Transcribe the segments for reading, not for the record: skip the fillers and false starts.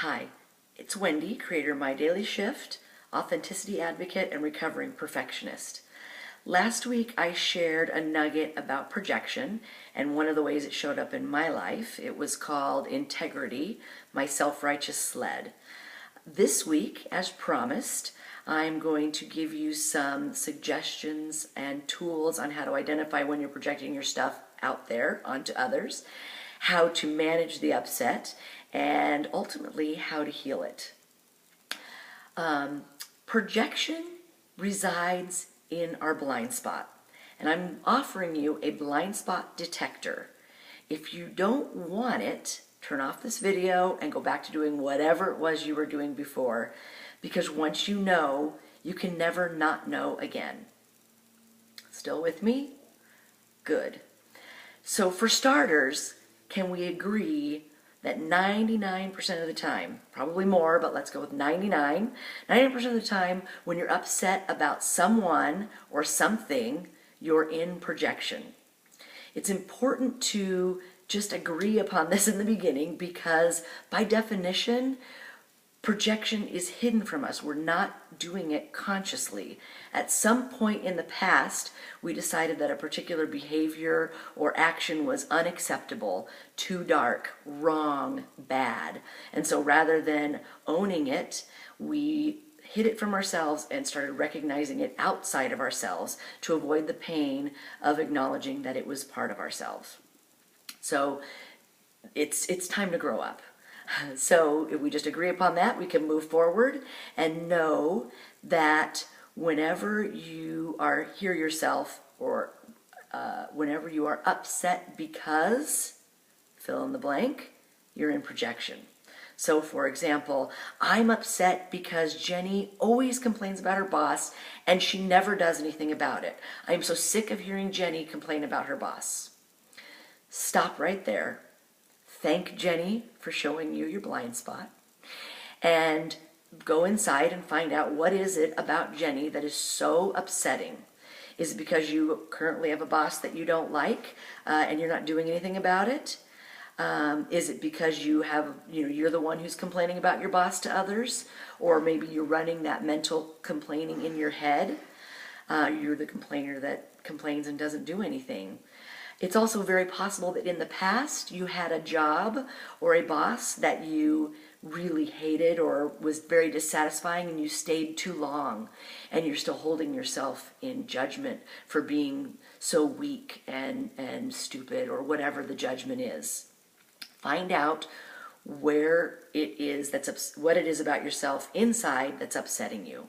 Hi, it's Wendy, creator of My Daily Shift, authenticity advocate, and recovering perfectionist. Last week I shared a nugget about projection and one of the ways it showed up in my life. It was called integrity, my self-righteous sled. This week, as promised, I'm going to give you some suggestions and tools on how to identify when you're projecting your stuff out there onto others, how to manage the upset, and ultimately how to heal it. Projection resides in our blind spot, and I'm offering you a blind spot detector. If you don't want it, turn off this video and go back to doing whatever it was you were doing before, because once you know, you can never not know again. Still with me? Good. So for starters, can we agree that 99% of the time, probably more, but let's go with 99% of the time, when you're upset about someone or something, you're in projection. It's important to just agree upon this in the beginning because by definition, projection is hidden from us. We're not doing it consciously. At some point in the past, we decided that a particular behavior or action was unacceptable, too dark, wrong, bad. And so rather than owning it, we hid it from ourselves and started recognizing it outside of ourselves to avoid the pain of acknowledging that it was part of ourselves. So it's time to grow up. So if we just agree upon that, we can move forward and know that whenever you hear yourself or whenever you are upset because, fill in the blank, you're in projection. So for example, I'm upset because Jenny always complains about her boss and she never does anything about it. I'm so sick of hearing Jenny complain about her boss. Stop right there. Thank Jenny for showing you your blind spot, and go inside and find out what is it about Jenny that is so upsetting. Is it because you currently have a boss that you don't like and you're not doing anything about it? Is it because you're the one who's complaining about your boss to others, or maybe you're running that mental complaining in your head? You're the complainer that complains and doesn't do anything. It's also very possible that in the past you had a job or a boss that you really hated or was very dissatisfying and you stayed too long and you're still holding yourself in judgment for being so weak and stupid or whatever the judgment is. Find out where it is what it is about yourself inside that's upsetting you.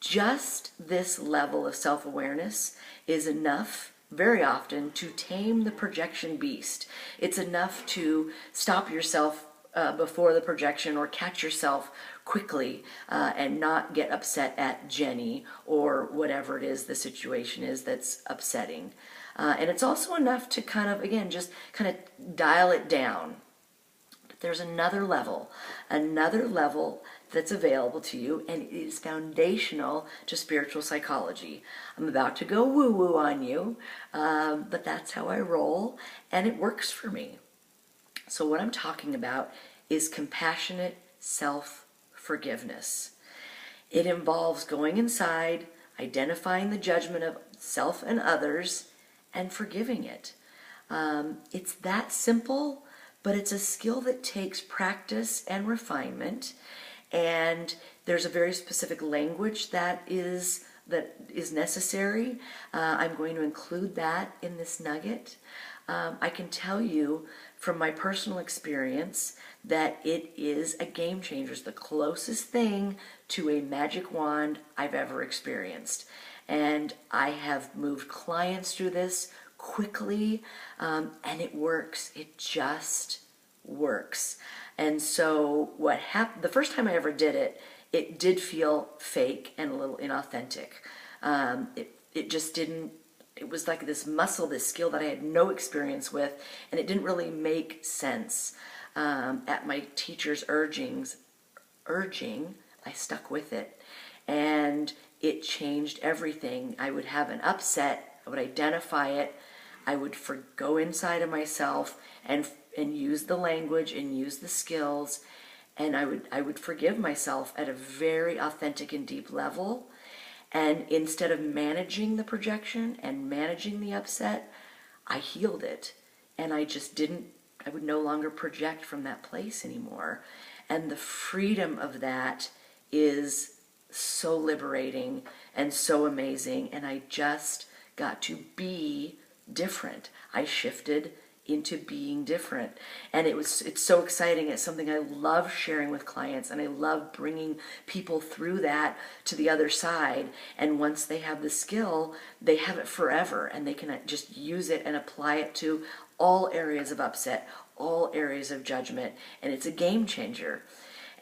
Just this level of self-awareness is enough very often to tame the projection beast. It's enough to stop yourself before the projection or catch yourself quickly and not get upset at Jenny or whatever it is the situation is that's upsetting. And it's also enough to kind of, again, just kind of dial it down. But there's another level that's available to you, and it is foundational to spiritual psychology. I'm about to go woo-woo on you, but that's how I roll, and it works for me. So what I'm talking about is compassionate self-forgiveness. It involves going inside, identifying the judgment of self and others, and forgiving it. It's that simple, but it's a skill that takes practice and refinement. And there's a very specific language that is necessary. I'm going to include that in this nugget. I can tell you from my personal experience that it is a game changer. It's the closest thing to a magic wand I've ever experienced. And I have moved clients through this quickly, and it works. It just works. And so what happened, the first time I ever did it, it did feel fake and a little inauthentic. It just didn't, it was like this muscle, this skill that I had no experience with, and it didn't really make sense. At my teacher's urging, I stuck with it, and it changed everything. I would have an upset, I would identify it, I would go inside of myself and use the language and use the skills and I would forgive myself at a very authentic and deep level. And instead of managing the projection and managing the upset, I healed it. And I would no longer project from that place anymore. And the freedom of that is so liberating and so amazing. And I just got to be different. I shifted into being different, and it's so exciting. It's something I love sharing with clients, and I love bringing people through that to the other side. And once they have the skill, they have it forever, and they can just use it and apply it to all areas of upset, all areas of judgment, and it's a game changer.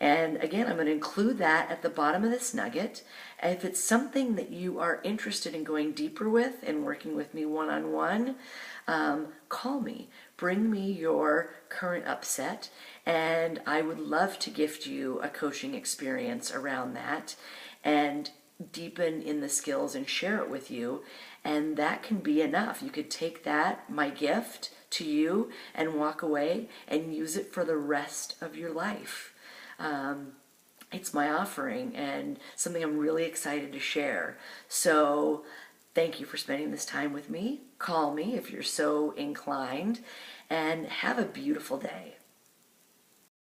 And again, I'm going to include that at the bottom of this nugget. If it's something that you are interested in going deeper with and working with me one-on-one, call me. Bring me your current upset, and I would love to gift you a coaching experience around that and deepen in the skills and share it with you. And that can be enough. You could take that, my gift to you, and walk away and use it for the rest of your life. It's my offering and something I'm really excited to share. So thank you for spending this time with me. Call me if you're so inclined, and have a beautiful day.